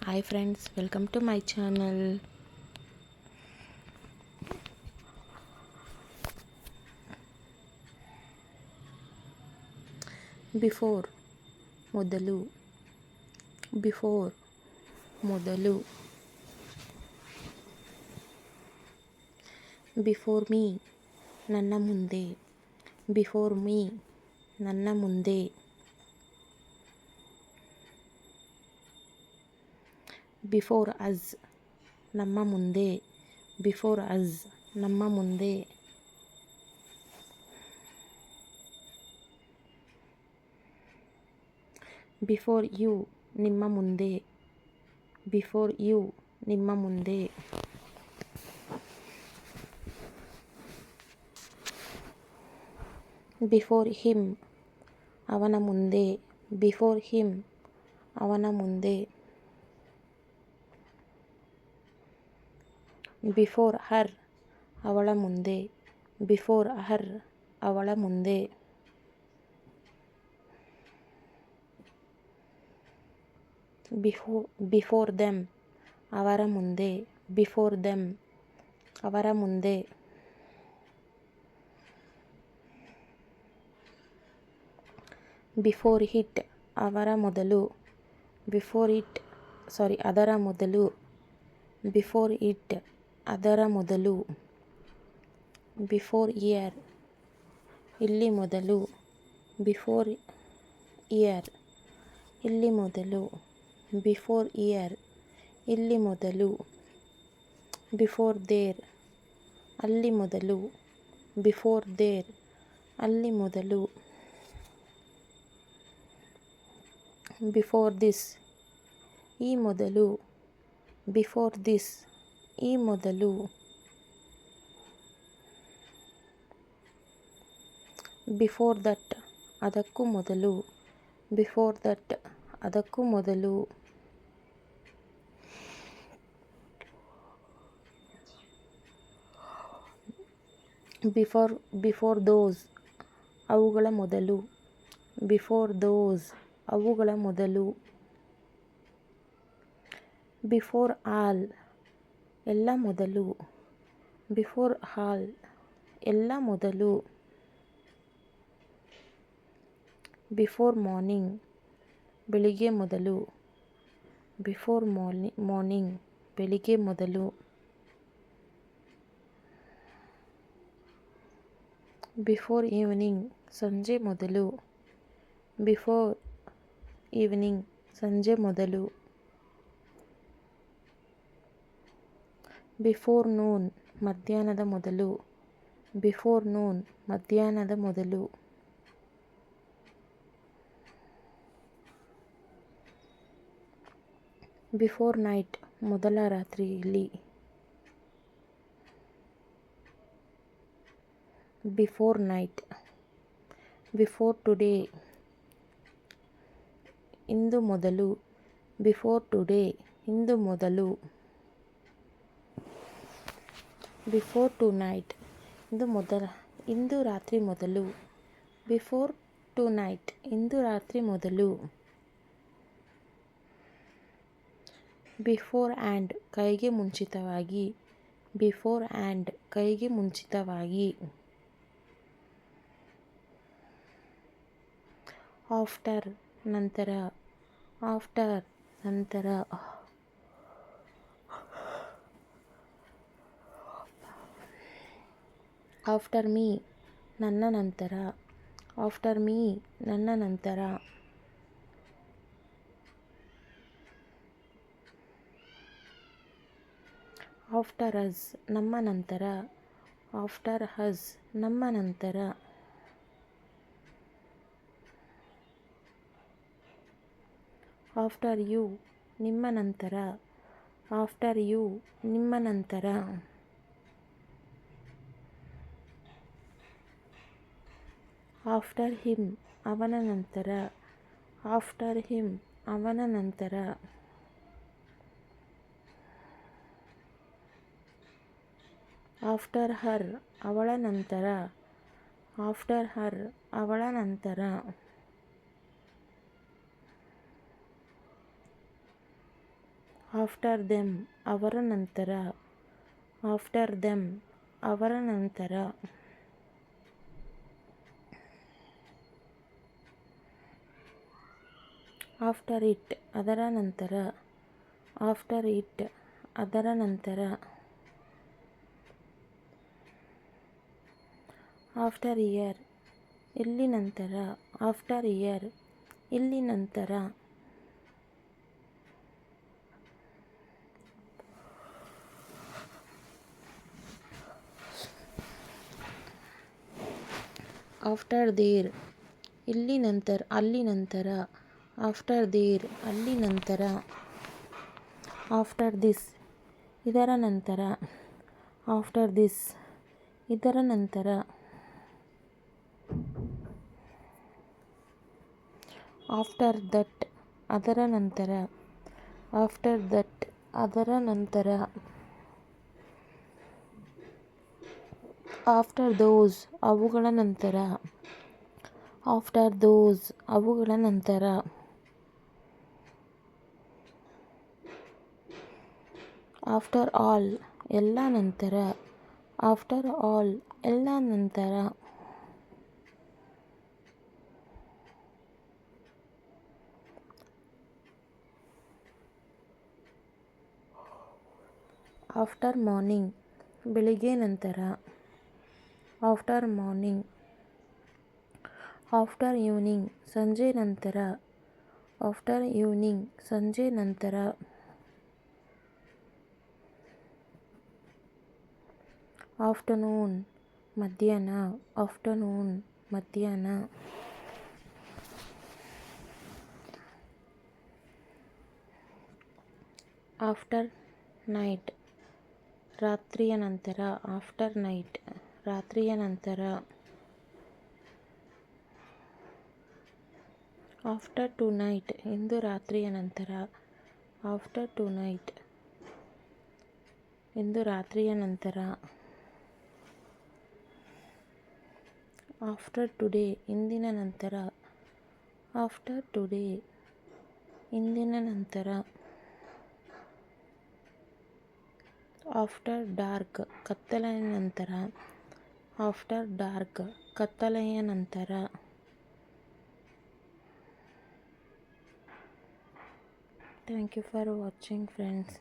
Hi friends, welcome to my channel. Before ಮೊದಲು ಮೊದಲು Before me ನನ್ನ ಮುಂದೆ Before me ನನ್ನ ಮುಂದೆ Before us ನಮ್ಮ ಮುಂದೆ Before us ನಮ್ಮ ಮುಂದೆ Before you ನಿಮ್ಮ ಮುಂದೆ Before you ನಿಮ್ಮ ಮುಂದೆ Before him ಅವನ ಮುಂದೆ Before him ಅವನ ಮುಂದೆ Before her ಅವಳ ಮುಂದೆ Before her ಅವಳ ಮುಂದೆ Before them ಅವರ ಮುಂದೆ Before them ಅವರ ಮುಂದೆ Before it ಅವರ ಮೊದಲು ಅದರ ಮೊದಲು Before it ಅದರ ಮೊದಲು Before year ಇಲ್ಲಿ ಮೊದಲು Before year ಇಲ್ಲಿ ಮೊದಲು Before year ಇಲ್ಲಿ ಮೊದಲು Before there ಅಲ್ಲಿ ಮೊದಲು Before there ಅಲ್ಲಿ ಮೊದಲು Before this ಈ ಮೊದಲು Before this ಈ ಮೊದಲು Before that ಅದಕ್ಕೂ ಮೊದಲು Before that ಅದಕ್ಕೂ ಮೊದಲು Before those ಅವುಗಳ ಮೊದಲು Before those ಅವುಗಳ ಮೊದಲು Before all ಎಲ್ಲ ಮೊದಲು Before all ಎಲ್ಲ ಮೊದಲು Before morning ಬೆಳಿಗ್ಗೆ ಮೊದಲು Before morning ಬೆಳಿಗ್ಗೆ ಮೊದಲು Before evening ಸಂಜೆ ಮೊದಲು Before evening ಸಂಜೆ ಮೊದಲು Before noon ಮಧ್ಯಾಹ್ನದ ಮೊದಲು Before noon ಮಧ್ಯಾಹ್ನದ ಮೊದಲು Before night ಮೊದಲ ರಾತ್ರಿಯಲ್ಲಿ Before night Before today ಇಂದು ಮೊದಲು Before today ಇಂದು ಮೊದಲು Before tonight ಇಂದು ರಾತ್ರಿ ಮೊದಲು Before tonight ಇಂದು ರಾತ್ರಿ ಮೊದಲು Before and ಕೈಗೆ ಮುಂಚಿತವಾಗಿ Before and ಕೈಗೆ ಮುಂಚಿತವಾಗಿ After ನಂತರ After ನಂತರ After me ನನ್ನ ನಂತರ After me ನನ್ನ ನಂತರ After us ನಮ್ಮ ನಂತರ After us ನಮ್ಮ ನಂತರ After you ನಿಮ್ಮ ನಂತರ After you ನಿಮ್ಮ ನಂತರ After him ಅವನ ನಂತರ After him ಅವನ ನಂತರ After her ಅವಳ ನಂತರ After her ಅವಳ ನಂತರ ಆಫ್ಟರ್ ದೆಮ್ ಅವರ ನಂತರ. ಆಫ್ಟರ್ ದೆಮ್ ಅವರ ನಂತರ. ಆಫ್ಟರ್ ಇಟ್ ಅದರ ನಂತರ. ಆಫ್ಟರ್ ಇಟ್ ಅದರ ನಂತರ. ಆಫ್ಟರ್ ಇಯರ್ ಇಲ್ಲಿ ನಂತರ. ಆಫ್ಟರ್ ಇಯರ್ ಇಲ್ಲಿ ನಂತರ. ಆಫ್ಟರ್ ದೇರ್ ಇಲ್ಲಿ ನಂತರ ಅಲ್ಲಿ ನಂತರ. ಆಫ್ಟರ್ ದೇರ್ ಅಲ್ಲಿ ನಂತರ. ಆಫ್ಟರ್ ದಿಸ್ ಇದರ ನಂತರ. ಆಫ್ಟರ್ ದಿಸ್ ಇದರ ನಂತರ. ಆಫ್ಟರ್ ದಟ್ ಅದರ ನಂತರ. ಆಫ್ಟರ್ ದಟ್ ಅದರ ನಂತರ. ಆಫ್ಟರ್ ದೋಸ್ ಅವುಗಳ ನಂತರ. ಆಫ್ಟರ್ ದೋಸ್ ಅವುಗಳ ನಂತರ. ಆಫ್ಟರ್ ಆಲ್ ಎಲ್ಲ ನಂತರ. ಆಫ್ಟರ್ ಆಲ್ ಎಲ್ಲ ನಂತರ. ಆಫ್ಟರ್ ಮಾರ್ನಿಂಗ್ ಬೆಳಿಗ್ಗೆ ನಂತರ. After morning. ಆಫ್ಟರ್ ಈವ್ನಿಂಗ್ ಸಂಜೆ ನಂತರ. ಆಫ್ಟರ್ ಈವ್ನಿಂಗ್ ಸಂಜೆ ನಂತರ. ಆಫ್ಟರ್ನೂನ್ ಮಧ್ಯಾಹ್ನ. ಆಫ್ಟರ್ನೂನ್ ಮಧ್ಯಾಹ್ನ. ಆಫ್ಟರ್ ನೈಟ್ ರಾತ್ರಿಯ ನಂತರ. ಆಫ್ಟರ್ ನೈಟ್ ರಾತ್ರಿಯ ನಂತರ. ಆಫ್ಟರ್ ಟು ನೈಟ್ ಇಂದು ರಾತ್ರಿಯ ನಂತರ. ಆಫ್ಟರ್ ಟು ನೈಟ್ ಇಂದು ರಾತ್ರಿಯ ನಂತರ. ಆಫ್ಟರ್ ಟುಡೇ ಇಂದಿನ ನಂತರ. ಆಫ್ಟರ್ ಟುಡೇ ಇಂದಿನ ನಂತರ. ಆಫ್ಟರ್ ಡಾರ್ಕ್ ಕತ್ತಲೆಯ ನಂತರ. ಆಫ್ಟರ್ ಡಾರ್ಕ್ ಕತ್ತಲೆಯ ನಂತರ. Thank you for watching friends.